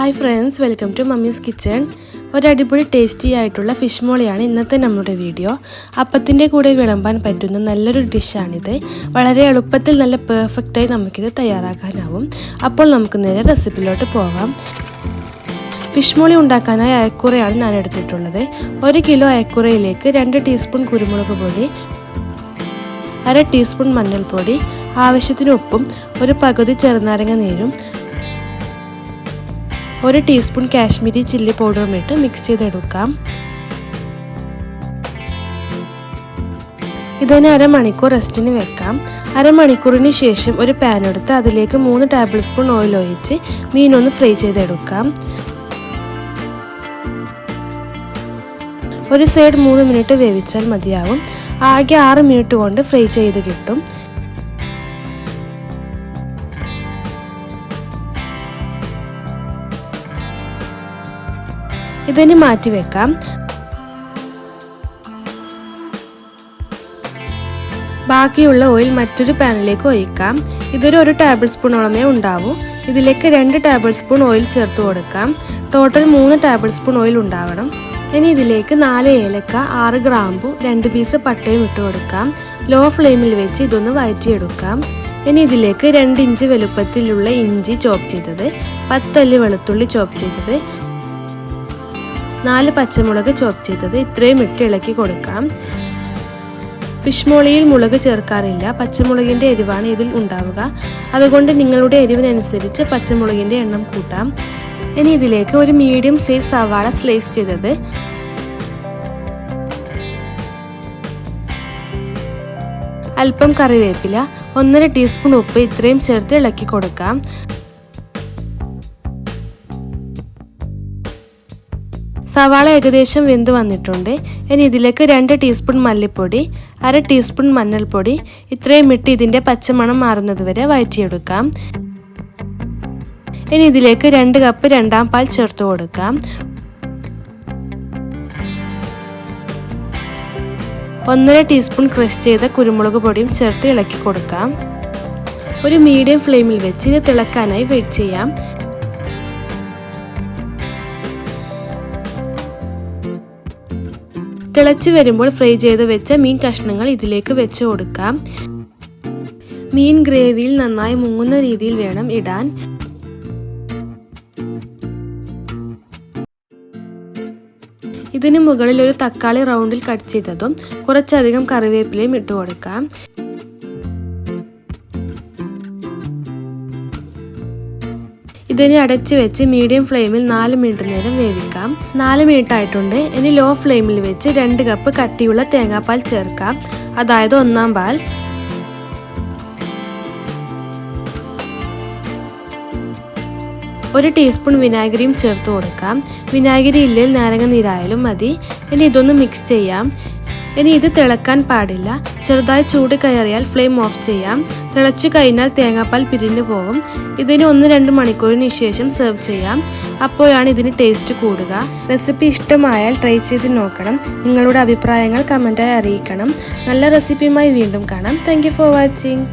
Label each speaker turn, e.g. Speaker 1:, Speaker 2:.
Speaker 1: Hi friends, welcome to mummy's kitchen. ഒരടിപൊളി tasty ആയിട്ടുള്ള fish മോളിയാണ് ഇന്നത്തെ നമ്മുടെ വീഡിയോ. അപ്പത്തിൻ്റെ കൂടെ വിളമ്പാൻ പറ്റുന്ന നല്ലൊരു ഡിഷാണിത്. വളരെ എളുപ്പത്തിൽ നല്ല പെർഫെക്റ്റായി നമുക്കിത് തയ്യാറാക്കാനാവും. അപ്പോൾ നമുക്ക് നേരെ റെസിപ്പിയിലോട്ട് പോകാം. ഫിഷ് മോളി ഉണ്ടാക്കാനായി അയക്കൂറയാണ് ഞാൻ എടുത്തിട്ടുള്ളത്. 1 കിലോ അയക്കൂറയിലേക്ക് 2 ടീസ്പൂൺ കുരുമുളക് പൊടി, 1/2 ടീസ്പൂൺ മഞ്ഞൾപ്പൊടി, ആവശ്യത്തിന് ഉപ്പും, ഒരു പകുതി ചെറുനാരങ്ങ നീരും, 1 ടീസ്പൂൺ കാശ്മീരി ചില്ലി പൗഡറും ഇട്ട് മിക്സ് ചെയ്തെടുക്കാം. ഇതിനെ അരമണിക്കൂർ റെസ്റ്റിന് വെക്കാം. അരമണിക്കൂറിന് ശേഷം ഒരു പാൻ എടുത്ത് അതിലേക്ക് 3 ടേബിൾ സ്പൂൺ ഓയിൽ ഒഴിച്ച് മീനൊന്ന് ഫ്രൈ ചെയ്തെടുക്കാം. ഒരു സൈഡ് 3 മിനിറ്റ് വേവിച്ചാൽ മതിയാവും. ആകെ 6 മിനിറ്റ് കൊണ്ട് ഫ്രൈ ചെയ്ത് കിട്ടും. ഇതിന് മാറ്റി വെക്കാം. ബാക്കിയുള്ള ഓയിൽ മറ്റൊരു പാനിലേക്ക് ഒഴിക്കാം. ഇതൊരു 1 ടേബിൾ സ്പൂണോളമേ ഉണ്ടാവൂ. ഇതിലേക്ക് 2 ടേബിൾ സ്പൂൺ ഓയിൽ ചേർത്ത് കൊടുക്കാം. ടോട്ടൽ 3 ടേബിൾ സ്പൂൺ ഓയിൽ ഉണ്ടാവണം. ഇനി ഇതിലേക്ക് 4 ഏലക്ക, 6 ഗ്രാമ്പു, 2 പീസ് പട്ടയും ഇട്ട് കൊടുക്കാം. ലോ ഫ്ലെയിമിൽ വെച്ച് ഇതൊന്ന് വഴറ്റിയെടുക്കാം. ഇനി ഇതിലേക്ക് 2 ഇഞ്ച് വലുപ്പത്തിലുള്ള ഇഞ്ചി ചോപ്പ് ചെയ്തത്, 10 അല്ലി വെളുത്തുള്ളി ചോപ്പ് ചെയ്തത്, 4 പച്ചമുളക് ചോപ്പ് ചെയ്തത് ഇത്രയും ഇട്ട് ഇളക്കി കൊടുക്കാം. ഫിഷ് മോളിയിൽ മുളക് ചേർക്കാറില്ല. പച്ചമുളകിൻ്റെ എരിവാണ് ഇതിൽ ഉണ്ടാവുക. അതുകൊണ്ട് നിങ്ങളുടെ എരിവിനനുസരിച്ച് പച്ചമുളകിൻ്റെ എണ്ണം കൂട്ടാം. ഇനി ഇതിലേക്ക് ഒരു മീഡിയം സൈസ് സവാള സ്ലൈസ് ചെയ്തത്, അല്പം കറിവേപ്പില, 1/2 ടീസ്പൂൺ ഉപ്പ് ഇത്രയും ചേർത്ത് ഇളക്കി കൊടുക്കാം. സവാള ഏകദേശം വെന്ത് വന്നിട്ടുണ്ട്. ഇനി ഇതിലേക്ക് 2 ടീസ്പൂൺ മല്ലിപ്പൊടി, 1/2 ടീസ്പൂൺ മഞ്ഞൾപ്പൊടി ഇത്രയും ഇട്ട് ഇതിൻ്റെ പച്ചമണം മാറുന്നത് വരെ വഴറ്റിയെടുക്കാം. ഇനി ഇതിലേക്ക് 2 കപ്പ് രണ്ടാം പാൽ ചേർത്ത് കൊടുക്കാം. 1/2 ടീസ്പൂൺ ക്രഷ് ചെയ്ത കുരുമുളക് പൊടിയും ചേർത്ത് ഇളക്കി കൊടുക്കാം. ഒരു മീഡിയം ഫ്ലെയിമിൽ വെച്ച് ഇത് തിളക്കാനായി വെയിറ്റ് ചെയ്യാം. തിളച്ച് വരുമ്പോൾ ഫ്രൈ ചെയ്ത് വെച്ച മീൻ കഷ്ണങ്ങൾ ഇതിലേക്ക് വെച്ച് കൊടുക്കാം. മീൻ ഗ്രേവിയിൽ നന്നായി മുങ്ങുന്ന രീതിയിൽ വേണം ഇടാൻ. ഇതിന് മുകളിൽ ഒരു തക്കാളി റൗണ്ടിൽ കട്ട് ചെയ്തതും കുറച്ചധികം കറിവേപ്പിലയും ഇട്ട് കൊടുക്കാം. ഇതിനെ അടച്ചു വെച്ച് മീഡിയം ഫ്ലെയിമിൽ 4 മിനിറ്റ് നേരം വേവിക്കാം. 4 മിനിറ്റ് ആയിട്ടുണ്ട്. ഇനി ലോ ഫ്ലെയിമിൽ വെച്ച് 2 കപ്പ് കട്ടിയുള്ള തേങ്ങാപ്പാൽ ചേർക്കാം. അതായത് 1/4 പാൽ. ഒരു ടീസ്പൂൺ വിനാഗിരിയും ചേർത്ത് കൊടുക്കാം. വിനാഗിരി ഇല്ലെങ്കിൽ നാരങ്ങ നീരായാലും മതി. ഇനി ഇതൊന്ന് മിക്സ് ചെയ്യാം. ഇനി ഇത് തിളക്കാൻ പാടില്ല. ചെറുതായി ചൂട് കയറിയാൽ ഫ്ലെയിം ഓഫ് ചെയ്യാം. തിളച്ചു കഴിഞ്ഞാൽ തേങ്ങാപ്പാൽ പിരിഞ്ഞു പോകും. ഇതിന് 1-2 മണിക്കൂറിന് ശേഷം സെർവ് ചെയ്യാം. അപ്പോഴാണ് ഇതിന് ടേസ്റ്റ് കൂടുക. റെസിപ്പി ഇഷ്ടമായാൽ ട്രൈ ചെയ്ത് നോക്കണം. നിങ്ങളുടെ അഭിപ്രായങ്ങൾ കമൻറ്റായി അറിയിക്കണം. നല്ല റെസിപ്പിയുമായി വീണ്ടും കാണാം. Thank you for watching.